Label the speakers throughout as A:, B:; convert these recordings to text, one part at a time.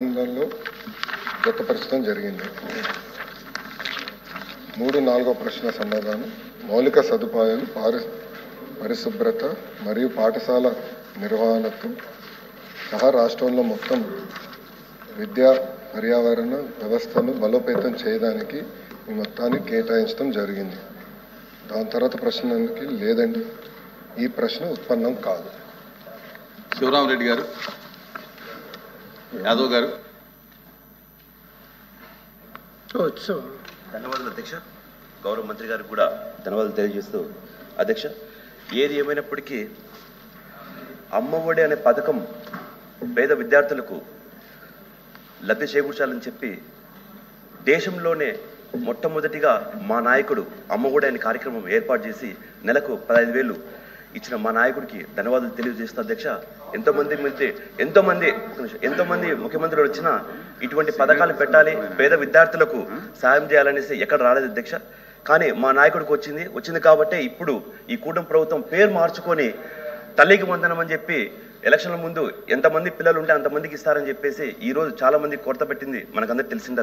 A: లో జతపరచడం జరిగింది. 3-4వ ప్రశ్న సమాధానం మౌలిక సదుపాయాలు పరిశుభ్రత మరియు పాఠశాల నిర్వహణతో సహా రాష్ట్రంలో మొత్తం విద్యా పర్యావరణ వ్యవస్థను బలోపేతం చేయడానికి ఈ మొత్తాన్ని కేటాయించడం జరిగింది. దాని తర్వాత ప్రశ్నకి లేదండి, ఈ ప్రశ్న ఉత్పన్నం కాదు.
B: శివరామరెడ్డి గారు, యాదవ్ గారు.
C: ధన్యవాదాలు అధ్యక్ష. గౌరవ మంత్రి గారికి కూడా ధన్యవాదాలు తెలియజేస్తూ అధ్యక్ష, ఏది ఏమైనప్పటికీ అమ్మఒడి అనే పథకం పేద విద్యార్థులకు లబ్ధి చేకూర్చాలని చెప్పి దేశంలోనే మొట్టమొదటిగా మా నాయకుడు అమ్మఒడి అనే కార్యక్రమం ఏర్పాటు చేసి నెలకు 15,000 ఇచ్చిన మా నాయకుడికి ధన్యవాదాలు తెలియజేస్తూ అధ్యక్ష. ఎంతోమంది ముఖ్యమంత్రులు వచ్చినా ఇటువంటి పథకాలు పెట్టాలి, పేద విద్యార్థులకు సాయం చేయాలనేసి ఎక్కడ రాలేదు అధ్యక్ష. కానీ మా నాయకుడికి వచ్చింది కాబట్టే ఇప్పుడు ఈ కూటమి ప్రభుత్వం పేరు మార్చుకొని తల్లికి వందనం అని చెప్పి ఎలక్షన్ల ముందు ఎంతమంది పిల్లలు ఉంటే అంతమందికి ఇస్తారని చెప్పేసి ఈరోజు చాలా మంది కొరత పెట్టింది మనకందరికి తెలిసింది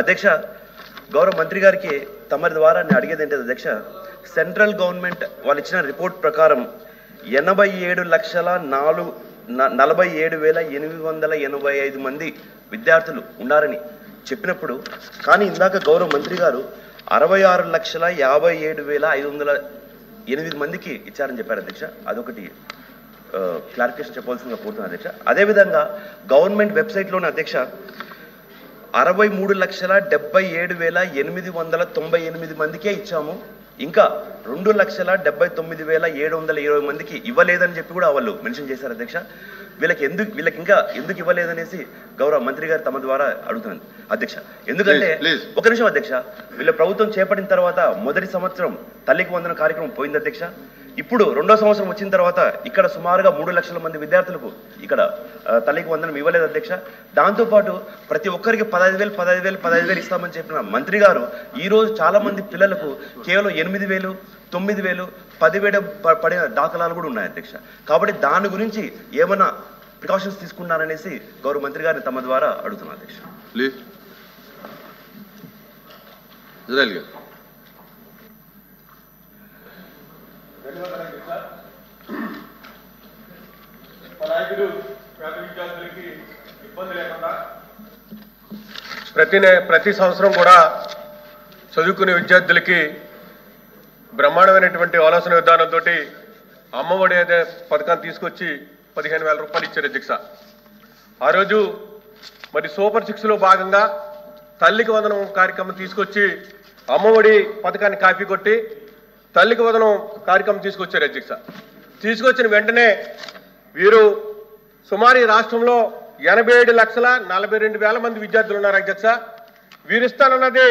C: అధ్యక్ష. గౌరవ మంత్రి గారికి తమరి ద్వారా నేను అడిగేది ఏంటంటే అధ్యక్ష, సెంట్రల్ గవర్నమెంట్ వాళ్ళు ఇచ్చిన రిపోర్ట్ ప్రకారం 87,47,885 మంది విద్యార్థులు ఉన్నారని చెప్పినప్పుడు, కానీ ఇందాక గౌరవ మంత్రి గారు 66,57,508 మందికి ఇచ్చారని చెప్పారు అధ్యక్ష. అదొకటి క్లారిఫికేషన్ చెప్పవలసిందిగా కోరుతున్నాను అధ్యక్ష. అదేవిధంగా గవర్నమెంట్ వెబ్సైట్లోనే అధ్యక్ష 63,77,898 మందికే ఇచ్చాము, ఇంకా 2,79,720 మందికి ఇవ్వలేదని చెప్పి కూడా వాళ్ళు మెన్షన్ చేశారు అధ్యక్ష. వీళ్ళకి ఇంకా ఎందుకు ఇవ్వలేదనేసి గౌరవ మంత్రి గారు తమ ద్వారా అడుగుతున్నాను అధ్యక్ష. ఎందుకంటే ఒక నిమిషం అధ్యక్ష, వీళ్ళ ప్రభుత్వం చేపట్టిన తర్వాత మొదటి సంవత్సరం తల్లికి వందన కార్యక్రమం పోయింది అధ్యక్ష. ఇప్పుడు 2వ సంవత్సరం వచ్చిన తర్వాత ఇక్కడ సుమారుగా 3 లక్షల మంది విద్యార్థులకు ఇక్కడ తల్లికి వందనం ఇవ్వలేదు అధ్యక్ష. దాంతోపాటు ప్రతి ఒక్కరికి 15,000 ఇస్తామని చెప్పిన మంత్రి గారు ఈరోజు చాలా మంది పిల్లలకు కేవలం 8,000, 9,000, 10,000 పడిన దాఖలాలు కూడా ఉన్నాయి అధ్యక్ష. కాబట్టి దాని గురించి ఏమైనా ప్రికాషన్స్ తీసుకున్నారనేసి గౌరవ మంత్రి గారిని తమ ద్వారా అడుగుతున్నాను అధ్యక్ష.
B: ప్లీజ్ ఇజ్రాయెల్ గారు.
D: ప్రతి సంవత్సరం కూడా చదువుకునే విద్యార్థులకి బ్రహ్మాండమైనటువంటి ఆలోచన విధానంతో అమ్మఒడి అనే పథకాన్ని తీసుకొచ్చి 15,000 రూపాయలు ఇచ్చారు అధ్యక్ష. ఆ రోజు మరి సూపర్ 6లో భాగంగా తల్లికి వందనం కార్యక్రమం తీసుకొచ్చి అమ్మఒడి పథకాన్ని కాపీ కొట్టి తల్లికి వందనం కార్యక్రమం తీసుకొచ్చారు అధ్యక్ష. తీసుకొచ్చిన వెంటనే వీరు సుమారు ఈ రాష్ట్రంలో 87,42,000 మంది విద్యార్థులు ఉన్నారు అధ్యక్ష. వీరిస్తానన్నది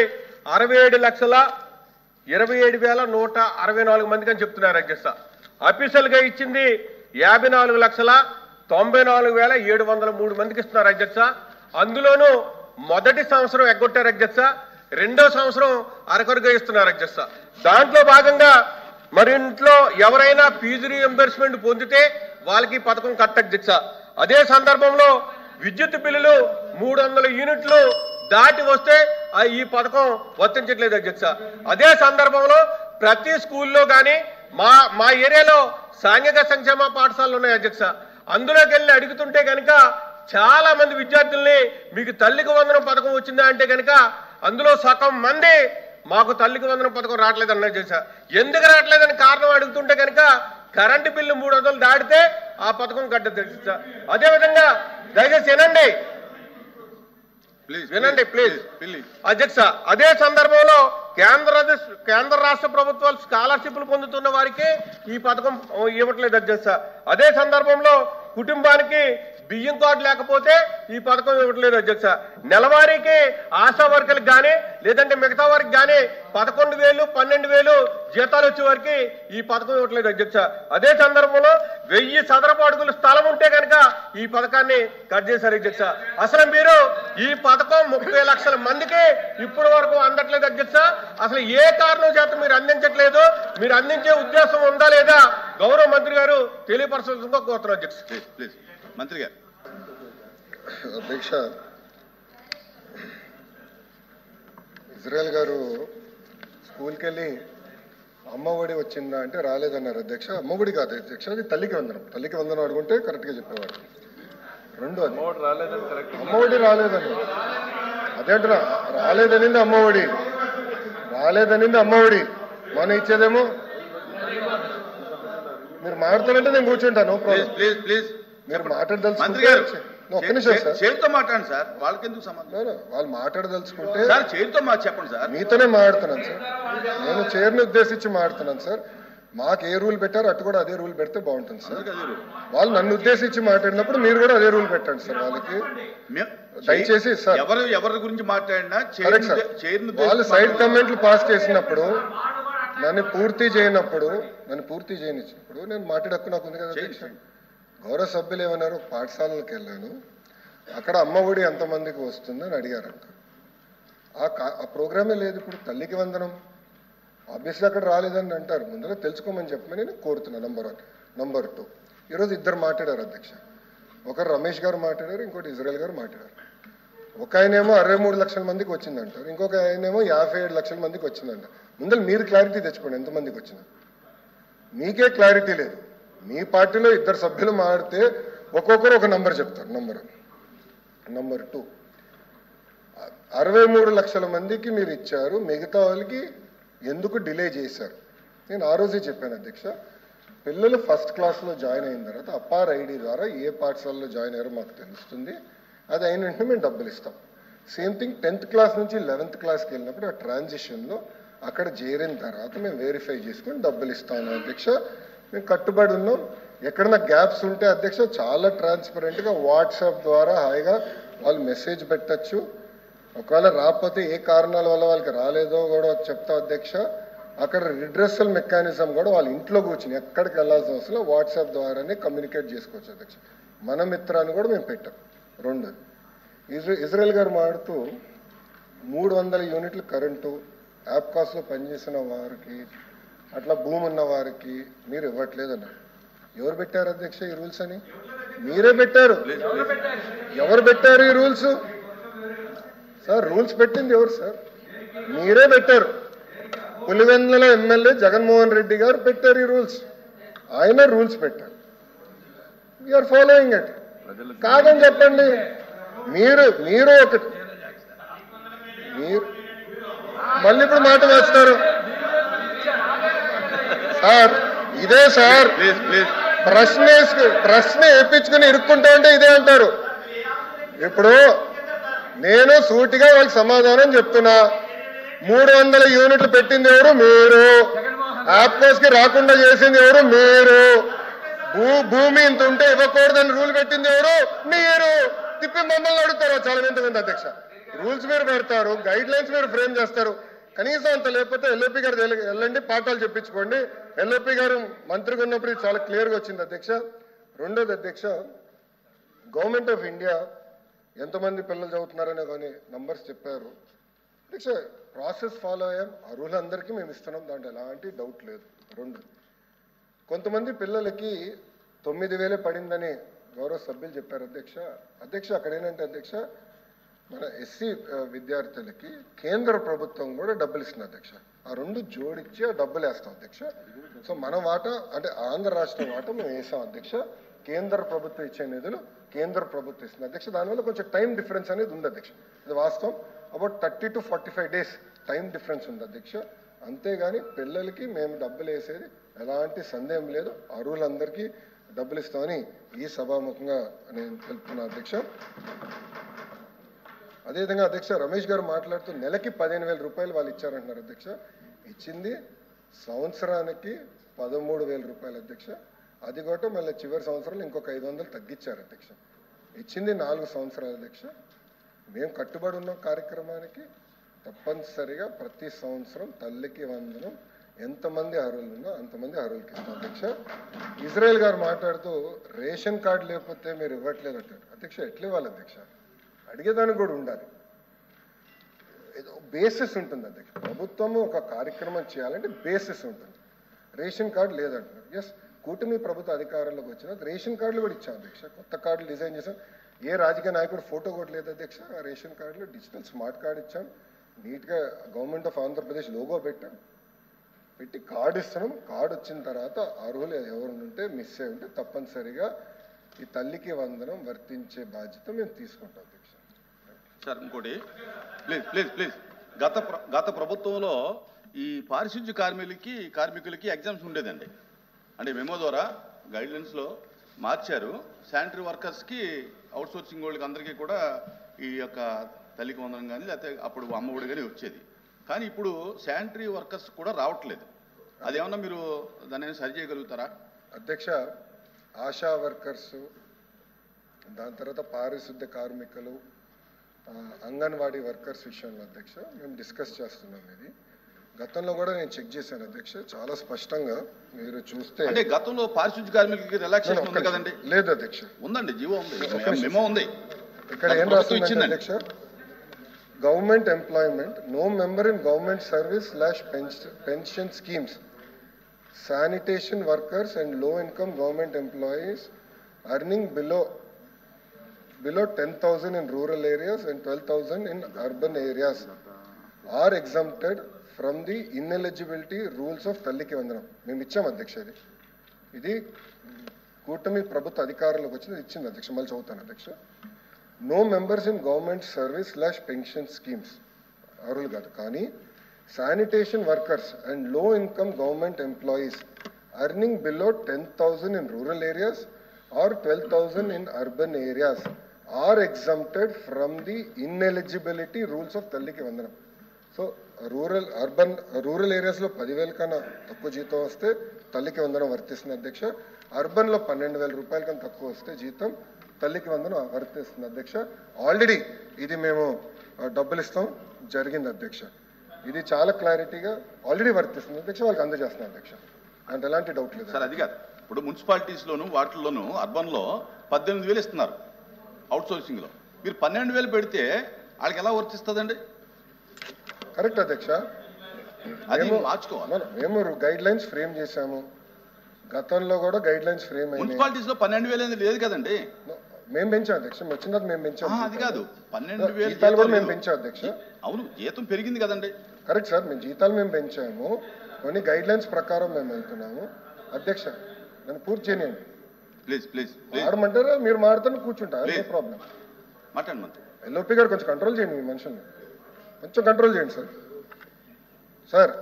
D: 67,27,164 మందికి అని చెప్తున్నారు అధ్యక్ష. అఫీషియల్గా ఇచ్చింది 54,94,703 మందికి ఇస్తున్నారు అధ్యక్ష. అందులోనూ మొదటి సంవత్సరం ఎగ్గొట్టారు అధ్యక్ష, 2వ సంవత్సరం అరకొరగా ఇస్తున్నారు అధ్యక్ష. దాంట్లో భాగంగా మరి ఇంట్లో ఎవరైనా ఫీజు రీఎంబర్స్మెంట్ పొందితే వాళ్ళకి పథకం కట్ట అధ్యక్ష. అదే సందర్భంలో విద్యుత్ బిల్లులు 300 యూనిట్లు దాటి వస్తే ఈ పథకం వర్తించట్లేదు అధ్యక్ష. అదే సందర్భంలో ప్రతి స్కూల్లో కానీ మా ఏరియాలో సాంఘిక సంక్షేమ పాఠశాలలు ఉన్నాయి అధ్యక్ష. అందులోకి వెళ్ళి అడుగుతుంటే కనుక చాలా మంది విద్యార్థుల్ని మీకు తల్లికి వందనం పథకం వచ్చిందా అంటే కనుక అందులో సగం మంది మాకు తల్లికి వందనం పథకం రావట్లేదు అన్నది అధ్యక్ష. ఎందుకు రావట్లేదని కారణం అడుగుతుంటే కనుక కరెంటు బిల్లు 300 దాటితే ఆ పథకం కట్టదు అధ్యక్ష. అదేవిధంగా దయచేసి వినండి ప్లీజ్ అధ్యక్ష. అదే సందర్భంలో కేంద్ర రాష్ట్ర ప్రభుత్వాలు స్కాలర్షిప్లు పొందుతున్న వారికి ఈ పథకం ఇవ్వట్లేదు అధ్యక్ష. అదే సందర్భంలో కుటుంబానికి బియ్యం కార్డు లేకపోతే ఈ పథకం ఇవ్వట్లేదు అధ్యక్ష. నెలవారీకి ఆశా వర్కర్లకు కానీ లేదంటే మిగతా వారికి కానీ 11,000, 12,000 జీతాలు వచ్చే వారికి ఈ పథకం ఇవ్వట్లేదు అధ్యక్ష. అదే సందర్భంలో 1000 చదరపు అడుగుల స్థలం ఉంటే కనుక ఈ పథకాన్ని కట్ చేశారు అధ్యక్ష. అసలు మీరు ఈ పథకం 30 లక్షల మందికి ఇప్పటి వరకు అందట్లేదు అధ్యక్ష. అసలు ఏ కారణం చేత మీరు అందించట్లేదు, మీరు అందించే ఉద్దేశం ఉందా లేదా గౌరవ మంత్రి గారు తెలియపరచాల్సిందిగా కోరుతున్నారు అధ్యక్ష.
B: ప్లీజ్ మంత్రి గారు.
A: అధ్యక్ష ఇజ్రాయెల్ గారు స్కూల్కి వెళ్ళి అమ్మ ఒడి వచ్చిందా అంటే రాలేదన్నారు అధ్యక్ష. అమ్మ ఒడి కాదు అధ్యక్ష, అది తల్లికి వందనం. తల్లికి వందనం అడుగుంటే కరెక్ట్గా చెప్పేవాడు. రెండు అది అమ్మ ఒడి రాలేదని, అదేంటున్నా రాలేదనింది అమ్మ ఒడి, రాలేదనింది అమ్మ ఒడి. మనం ఇచ్చేదేమో మీరు మాట్లాడాలంటే నేను కూర్చుంటాను.
B: ప్లీజ్ ప్లీజ్
A: మీరు మాట్లాడదలుచుకుంటే ఒక్క నిమిషం సార్,
B: చేతితో మాట్లాడండి సార్, వాళ్ళకి ఎందుకు సంబంధం?
A: వాళ్ళు మాట్లాడదలుచుకుంటే
B: సార్ చేతితో చెప్పండి సార్.
A: మీతోనే మాట్లాడుతున్నాను సార్, నేను చైర్ని ఉద్దేశించి మాట్లాడుతున్నాను సార్. మాకు ఏ రూల్ పెట్టారో అటు కూడా అదే రూల్ పెడితే బాగుంటుంది సార్. వాళ్ళు నన్ను ఉద్దేశించి మాట్లాడినప్పుడు మీరు కూడా అదే రూల్ పెట్టండి సార్ వాళ్ళకి. దయచేసి సార్
B: ఎవరి గురించి మాట్లాడినా
A: వాళ్ళు సైడ్ కమెంట్లు పాస్ చేసినప్పుడు నన్ను పూర్తి చేయనిచ్చినప్పుడు నేను మాట్లాడక్కు నాకు ఉంది కదా అధ్యక్ష. గౌరవ సభ్యులు ఏమన్నారు, పాఠశాలలకు వెళ్ళాను, అక్కడ అమ్మ ఒడి ఎంతమందికి వస్తుందని అడిగారంట. ఆ ప్రోగ్రామే లేదు ఇప్పుడు. తల్లికి వందనం ఆబ్వియస్లీ అక్కడ రాలేదని అంటారు. ముందర తెలుసుకోమని చెప్పమని నేను కోరుతున్నా. నంబర్ 1. నంబర్ 2, ఈరోజు ఇద్దరు మాట్లాడారు అధ్యక్ష. ఒకరు రమేష్ గారు మాట్లాడారు, ఇంకోటి ఇజ్రాయెల్ గారు మాట్లాడారు. ఒక ఆయనేమో 63 లక్షల మందికి వచ్చిందంటారు, ఇంకొక ఆయనేమో 57 లక్షల మందికి వచ్చిందంట. ముందర మీరు క్లారిటీ తెచ్చుకోండి ఎంతమందికి వచ్చింది. మీకే క్లారిటీ లేదు. మీ పార్టీలో ఇద్దరు సభ్యులు మాడితే ఒక్కొక్కరు ఒక నంబర్ చెప్తారు. నంబర్ 2, 63 లక్షల మందికి మీరు ఇచ్చారు, మిగతా వాళ్ళకి ఎందుకు డిలే చేశారు? నేను ఆ రోజే చెప్పాను అధ్యక్ష. పిల్లలు ఫస్ట్ క్లాస్లో జాయిన్ అయిన తర్వాత అపార్ ఐడి ద్వారా ఏ పాఠశాలలో జాయిన్ అయ్యారో మాకు తెలుస్తుంది. అది అయిన వెంటనే మేము డబ్బులు ఇస్తాం. సేమ్ థింగ్ 10th క్లాస్ నుంచి 11th క్లాస్కి వెళ్ళినప్పుడు ఆ ట్రాన్సిషన్లో అక్కడ చేరిన తర్వాత మేము వెరిఫై చేసుకుని డబ్బులు ఇస్తాను అధ్యక్ష. మేము కట్టుబడి ఉన్నాం. ఎక్కడన్నా గ్యాప్స్ ఉంటే అధ్యక్ష చాలా ట్రాన్స్పరెంట్గా వాట్సాప్ ద్వారా హాయిగా వాళ్ళు మెసేజ్ పెట్టచ్చు. ఒకవేళ రాకపోతే ఏ కారణాల వల్ల వాళ్ళకి రాలేదో కూడా చెప్తా అధ్యక్ష. అక్కడ రిడ్రెసల్ మెకానిజం కూడా వాళ్ళ ఇంట్లో కూర్చుని ఎక్కడికి వెళ్ళాల్సిన అవసరం వాట్సాప్ ద్వారానే కమ్యూనికేట్ చేసుకోవచ్చు అధ్యక్ష. మన మిత్రాన్ని కూడా మేము పెట్టాం. 2, ఇజ్రాయెల్ గారు మాడుతూ 300 యూనిట్లు కరెంటు యాప్కాస్లో పనిచేసిన వారికి, అట్లా భూమి ఉన్న వారికి మీరు ఇవ్వట్లేదన్నారు. ఎవరు పెట్టారు అధ్యక్ష ఈ రూల్స్ అని? మీరే పెట్టారు. ఎవరు పెట్టారు ఈ రూల్స్ సార్? రూల్స్ పెట్టింది ఎవరు సార్? మీరే పెట్టారు. పులివెందుల ఎమ్మెల్యే జగన్మోహన్ రెడ్డి గారు పెట్టారు ఈ రూల్స్. ఆయన రూల్స్ పెట్టారు. We're following it. కాదని చెప్పండి. మీరు ఒకటి మీరు మళ్ళీ ఇప్పుడు మాట వేస్తారు సార్. ఇదే సార్ ప్రశ్న వేయించుకుని ఇరుక్కుంటా ఉంటే ఇదే అంటారు. ఇప్పుడు నేను సూటిగా వాళ్ళకి సమాధానం చెప్తున్నా. 300 యూనిట్లు పెట్టింది ఎవరు? మీరు. యాప్కోస్కి రాకుండా చేసింది ఎవరు? మీరు. భూమి ఇంత ఉంటే ఇవ్వకూడదని రూల్ పెట్టింది ఎవరు? మీరు. తిప్పి మమ్మల్ని అడుగుతారు చాలా మంది అధ్యక్ష. రూల్స్ మీరు పెడతారు, గైడ్ లైన్స్ మీరు ఫ్రేమ్ చేస్తారు. కనీసం అంత లేకపోతే ఎల్ఓపి గారు వెళ్ళండి, పాఠాలు చెప్పించుకోండి. ఎల్ఓపి గారు మంత్రిగా ఉన్నప్పుడు ఇది చాలా క్లియర్గా వచ్చింది అధ్యక్ష. రెండోది అధ్యక్ష, గవర్నమెంట్ ఆఫ్ ఇండియా ఎంతమంది పిల్లలు చదువుతున్నారనే కానీ నంబర్స్ చెప్పారు అధ్యక్ష. ప్రాసెస్ ఫాలో అయ్యాం. అర్హులందరికీ మేము ఇస్తున్నాం, దాంట్లో ఎలాంటి డౌట్ లేదు. 2, కొంతమంది పిల్లలకి 9,000 పడిందని గౌరవ సభ్యులు చెప్పారు అధ్యక్ష. అక్కడ ఏంటంటే అధ్యక్ష, మన ఎస్సీ విద్యార్థులకి కేంద్ర ప్రభుత్వం కూడా డబ్బులు ఇస్తుంది అధ్యక్ష. ఆ 2 జోడించి ఆ డబ్బులు వేస్తాం అధ్యక్ష. సో మన వాటా అంటే ఆంధ్ర రాష్ట్రం వాటా మేము వేసాం అధ్యక్ష. కేంద్ర ప్రభుత్వం ఇచ్చే నిధులు కేంద్ర ప్రభుత్వం ఇస్తుంది అధ్యక్ష. దానివల్ల కొంచెం టైం డిఫరెన్స్ అనేది ఉంది అధ్యక్ష. ఇది వాస్తవం. About 30 to 45 days time difference ఉంది అధ్యక్ష. అంతేగాని పిల్లలకి మేము డబ్బులు వేసేది ఎలాంటి సందేహం లేదు. అర్హులందరికీ డబ్బులు ఇస్తామని ఈ సభాముఖంగా నేను తెలుపుతున్నాను అధ్యక్ష. అదేవిధంగా అధ్యక్ష, రమేష్ గారు మాట్లాడుతూ నెలకి 15,000 రూపాయలు వాళ్ళు ఇచ్చారంటున్నారు అధ్యక్ష. ఇచ్చింది సంవత్సరానికి 13,000 రూపాయలు అధ్యక్ష. అది కూడా మళ్ళీ చివరి సంవత్సరంలో ఇంకొక 500 తగ్గించారు అధ్యక్ష. ఇచ్చింది 4 సంవత్సరాలు అధ్యక్ష. మేము కట్టుబడి ఉన్న కార్యక్రమానికి తప్పనిసరిగా ప్రతి సంవత్సరం తల్లికి వందనం ఎంతమంది అర్హులు ఉన్నా అంతమంది అర్హులకి ఇస్తాం అధ్యక్ష. ఇజ్రాయెల్ గారు మాట్లాడుతూ రేషన్ కార్డు లేకపోతే మీరు ఇవ్వట్లేదు అంటారు అధ్యక్ష. ఎట్లా ఇవ్వాలి అధ్యక్ష? అడిగేదానికి కూడా ఉండాలి. ఏదో బేసిస్ ఉంటుంది అధ్యక్ష. ప్రభుత్వము ఒక కార్యక్రమం చేయాలంటే బేసిస్ ఉంటుంది. రేషన్ కార్డు లేదంటున్నారు. ఎస్, కూటమి ప్రభుత్వ అధికారంలోకి వచ్చిన రేషన్ కార్డులు కూడా ఇచ్చాం అధ్యక్ష. కొత్త కార్డులు డిజైన్ చేసాం. ఏ రాజకీయ నాయకుడు ఫోటో కూడా లేదు అధ్యక్ష. ఆ రేషన్ కార్డులో డిజిటల్ స్మార్ట్ కార్డు ఇచ్చాం. నీట్గా గవర్నమెంట్ ఆఫ్ ఆంధ్రప్రదేశ్ లోగో పెట్టి కార్డు ఇస్తున్నాం. కార్డు వచ్చిన తర్వాత అర్హులు ఎవరు ఉంటే మిస్ అయి ఉంటే తప్పనిసరిగా ఈ తల్లికి వందనం వర్తించే బాధ్యత మేము తీసుకుంటాం అధ్యక్ష.
B: సార్ ఇంకోటి ప్లీజ్ గత ప్రభుత్వంలో ఈ పారిశుద్ధ్య కార్మికులకి ఎగ్జామ్స్ ఉండేదండి. అంటే మెమో ద్వారా గైడ్లైన్స్లో మార్చారు. శానిటరీ వర్కర్స్కి అవుట్సోర్సింగ్ వాళ్ళకి అందరికీ కూడా ఈ యొక్క తల్లికి వందనం కానీ లేకపోతే అప్పుడు అమ్మఒడి కానీ వచ్చేది. కానీ ఇప్పుడు శానిటరీ వర్కర్స్ కూడా రావట్లేదు. అదేమన్నా మీరు దాన్ని సరి చేయగలుగుతారా?
A: అధ్యక్ష, ఆశా వర్కర్స్, దాని తర్వాత పారిశుద్ధ్య కార్మికులు, అంగన్వాడీ వర్కర్స్ విషయంలో అధ్యక్ష మేము డిస్కస్ చేస్తున్నాం. ఇది గతంలో కూడా నేను చెక్ చేశాను అధ్యక్ష, చాలా స్పష్టంగా మీరు చూస్తే.
B: అంటే గతంలో పారిశుద్ధ్య కార్మికులకి రిలాక్సేషన్ ఉంది కదండి?
A: లేదు అధ్యక్ష.
B: ఉందండి, జీవో ఉంది, మెమో ఉంది.
A: ఇక్కడ ఏం రాస్తుంది అధ్యక్ష? Government employment, no member in government service / pension schemes, sanitation workers and low income government employees earning below 10,000 in rural areas and 12,000 in urban areas are exempted from the ineligibility rules of తల్లికి వందనం. మేము ఇచ్చాం అధ్యక్ష. ఇది కూటమి ప్రభుత్వ అధికారంలోకి వచ్చింది, ఇచ్చింది అధ్యక్ష. మళ్ళీ చదువుతాను అధ్యక్ష. No members in government service / pension schemes అర్హులు కాదు, కానీ sanitation workers and low income government employees earning below 10,000 in rural areas or 12,000 in urban areas are exempted from the ineligibility rules of తల్లికి వందనం. సో రూరల్ ఏరియాస్లో 10,000 కన్నా తక్కువ జీతం వస్తే తల్లికి వందనం వర్తిస్తుంది అధ్యక్ష. అర్బన్లో 12,000 రూపాయల కన్నా తక్కువ వస్తే జీతం తల్లికి వందనం వర్తిస్తుంది అధ్యక్ష. ఆల్రెడీ ఇది మేము డబ్బులు ఇస్తాం జరిగింది అధ్యక్ష. ఇది చాలా క్లారిటీగా ఆల్రెడీ వర్తిస్తుంది అధ్యక్ష, వాళ్ళకి అందజేస్తున్నాం అధ్యక్ష. అంటే ఎలాంటి డౌట్ లేదు
B: సార్. అది కాదు, ఇప్పుడు మున్సిపాలిటీస్లోను వాటిల్లోనూ అర్బన్లో 18,000 ఇస్తున్నారు అవుట్సోర్సింగ్లో. మీరు 12,000 పెడితే వాళ్ళకి ఎలా వర్తిస్తుందండి?
A: కరెక్ట్ అధ్యక్ష.
B: అది మార్చుకోవాలి.
A: మేము గైడ్ లైన్స్ ఫ్రేమ్ చేశాము, గతంలో కూడా గైడ్ లైన్స్ ఫ్రేమ్ అయ్యాయి.
B: మున్సిపాలిటీస్లో 12,000 లేదు కదండి.
A: మేము పెంచాం అధ్యక్ష, వచ్చిన తర్వాత మేము పెంచాం.
B: అది కాదు, 12,000
A: జీతాలు కూడా మేము పెంచాం అధ్యక్ష.
B: అవును, జీతం పెరిగింది కదండి.
A: కరెక్ట్ సార్, మేము జీతాలు మేము పెంచాము, కొన్ని గైడ్ లైన్స్ ప్రకారం మేము వెళ్తున్నాము అధ్యక్ష. నన్ను పూర్తి చేయనియండి
B: ప్లీజ్.
A: ఆడమంటారా? మీరు మాడుతాను కూర్చుంటారు, నో ప్రాబ్లం.
B: మాట్లాడండి మంత్రి.
A: ఎల్ఓపి గారు కొంచెం కంట్రోల్ చేయండి, మీ మనుషుల్ని కొంచెం కంట్రోల్ చేయండి సార్. సార్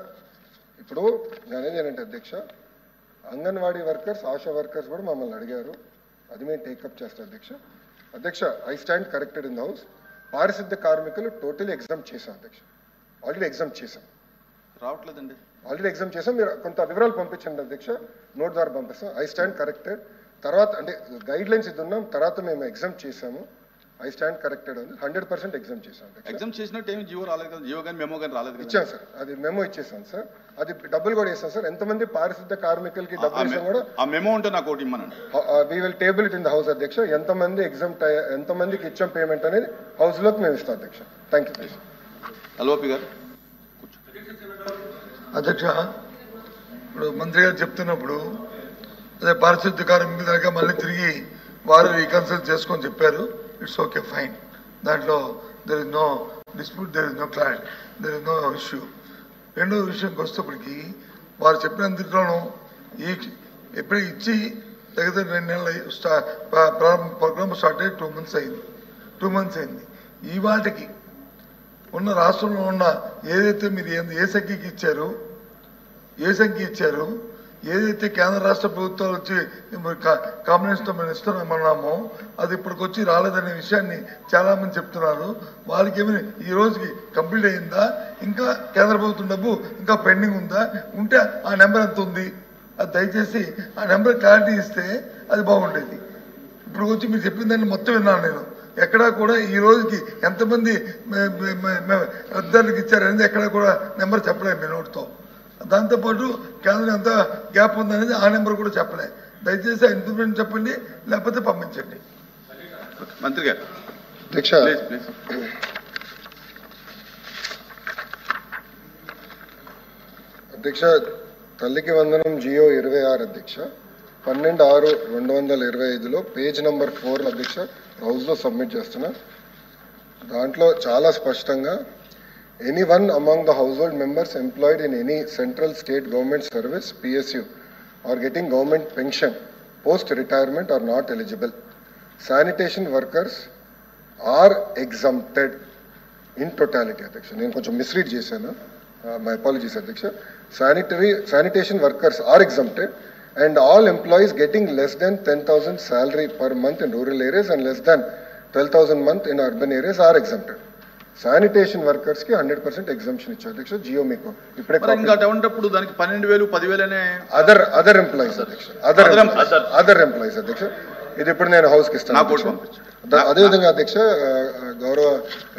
A: ఇప్పుడు నేనేది ఏంటంటే అధ్యక్ష, అంగన్వాడీ వర్కర్స్, ఆశా వర్కర్స్ కూడా మమ్మల్ని అడిగారు, అది మేము టేకప్ చేస్తాం అధ్యక్ష. I stand corrected in the house. పారిశుద్ధ్య కార్మికులు టోటలీ ఎగ్జామ్ చేశాం అధ్యక్ష, ఆల్రెడీ ఎగ్జామ్ చేశాం.
B: రావట్లేదండి,
A: ఆల్రెడీ ఎగ్జామ్ చేసాం. మీరు కొంత వివరాలు పంపించండి అధ్యక్ష, నోట్ ద్వారా పంపిస్తాం. I stand corrected. తర్వాత అంటే గైడ్ లైన్స్ ఇది ఉన్నాం, తర్వాత మేము ఎగ్జామ్ చేసాము. ఐ స్టాండ్ కరెక్టెడ్ ఉంది, 100% ఎగ్జామ్ చేసాం.
B: ఎగ్జామ్ చేసినట్టు ఏమి జీవో రాలేదు కదా, జీవో కానీ మెమో కానీ రాలేదు.
A: ఇచ్చాం సార్, అది మెమో ఇచ్చేసాం సార్, అది డబ్బులు కూడా వేసాం సార్. ఎంతమంది పారిశుద్ధ్య కార్మికులకి డబ్బులు ఇస్తాం కూడా
B: ఆ మెమో ఉంటే నాకు ఒకటి ఇమ్మనండి.
A: We will table it in the house అధ్యక్ష. ఎంతమంది ఎగ్జామ్ ఎంతమందికి ఇచ్చాం పేమెంట్ అనేది హౌస్లోకి మేము ఇస్తాం అధ్యక్ష. Thank you please.
B: ఎల్ఓపి గారు.
E: అధ్యక్ష, ఇప్పుడు మంత్రి గారు చెప్తున్నప్పుడు అదే పారిశుద్ధ్య కార్మికుల దగ్గర మళ్ళీ తిరిగి వారు రీకన్సల్ట్ చేసుకొని చెప్పారు. It's okay, fine. దాంట్లో there is no dispute, there is no clarity, there is no issue. రెండో విషయంకి వస్తేప్పటికి వారు చెప్పినంతలోనూ ఎప్పుడు ఇచ్చి దగ్గర 2 నెలలు ప్రోగ్రామ్ స్టార్ట్ అయ్యి 2 మంత్స్ అయింది. ఈ వాటికి ఉన్న రాష్ట్రంలో ఉన్న ఏదైతే మీరు ఏ సంఖ్యకి ఇచ్చారు, ఏదైతే కేంద్ర రాష్ట్ర ప్రభుత్వాలు వచ్చి కాంబినేషన్తో మేము ఇస్తున్నామన్నామో అది ఇప్పటికొచ్చి రాలేదనే విషయాన్ని చాలామంది చెప్తున్నారు. వాళ్ళకి ఏమైనా ఈ రోజుకి కంప్లీట్ అయిందా, ఇంకా కేంద్ర ప్రభుత్వం డబ్బు ఇంకా పెండింగ్ ఉందా, ఉంటే ఆ నెంబర్ ఎంత ఉంది అది దయచేసి ఆ నెంబర్ క్లారిటీ ఇస్తే అది బాగుండేది. ఇప్పుడు వచ్చి మీరు చెప్పిన దాన్ని మొత్తం విన్నాను నేను. ఎక్కడా కూడా ఈ రోజుకి ఎంతమంది అర్ధాలకు ఇచ్చారనేది ఎక్కడా కూడా నెంబర్ చెప్పలేదు మీ నోట్తో. దాంతోపాటు కేంద్రం ఎంత గ్యాప్ ఉందనేది ఆ నెంబర్ కూడా చెప్పలే. దయచేసి ఆ ఇన్ఫర్మేషన్ చెప్పండి, లేకపోతే పంపించండి.
B: మంత్రి గారు.
A: అధ్యక్ష, తల్లికి వందనం జియో 26 అధ్యక్ష, 12/6/2025లో పేజ్ నెంబర్ 4 అధ్యక్ష హౌస్లో సబ్మిట్ చేస్తున్నా. దాంట్లో చాలా స్పష్టంగా anyone among the household members employed in any central state government service, PSU, or getting government pension post-retirement are not eligible. Sanitation workers are exempted in totality, Adhyaksha. నేను కొంచెం misread చేశాను. My apologies, Adhyaksha. Sanitation workers are exempted, and all employees getting less than 10,000 salary per month in rural areas and less than 12,000 month in urban areas are exempted. Sanitation workers కి 100% exemption ఇచ్చారు అధ్యక్ష. జియో మీకు ఇప్పుడే
B: ఇంకా అటువంటిప్పుడు దానికి 12,000 10,000 అనే
A: other employees అధ్యక్ష, అదర్ ఎంప్లాయీస్ అధ్యక్ష. ఇది ఇప్పుడు నేను హౌస్ కి ఇస్తాను. అదేవిధంగా అధ్యక్ష, గౌరవ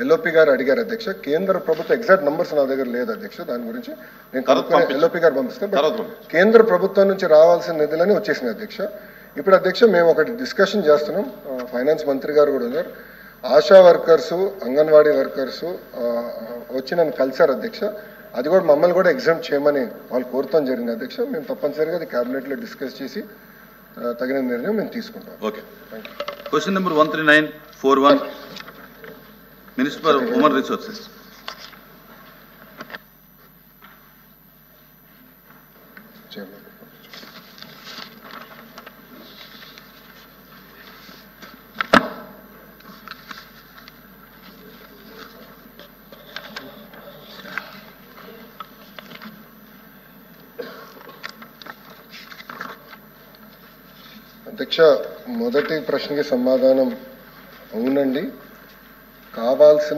A: ఎల్ఓపి గారు అడిగారు అధ్యక్ష, కేంద్ర ప్రభుత్వ ఎగ్జాక్ట్ నంబర్స్ నా దగ్గర లేదు అధ్యక్ష, దాని గురించి నేను ఎల్ఓపి గారు పంపిస్తాను. కేంద్ర ప్రభుత్వం నుంచి రావాల్సిన నిధులని వచ్చేసినాయి అధ్యక్ష. ఇప్పుడు అధ్యక్ష మేము ఒకటి డిస్కషన్ చేస్తున్నాం, ఫైనాన్స్ మంత్రి గారు కూడా ఉన్నారు. ఆశా వర్కర్సు, అంగన్వాడీ వర్కర్సు వచ్చి నన్ను కలిశారు అధ్యక్ష. అది కూడా మమ్మల్ని కూడా ఎగ్జామ్ చేయమని వాళ్ళు కోరుతాం జరిగింది అధ్యక్ష. మేము తప్పనిసరిగా అది క్యాబినెట్లో డిస్కస్ చేసి తగిన నిర్ణయం మేము తీసుకుంటాం.
B: Okay, question number 13941, minister for human resources.
A: అధ్యక్ష, మొదటి ప్రశ్నకి సమాధానం అవునండి. కావాల్సిన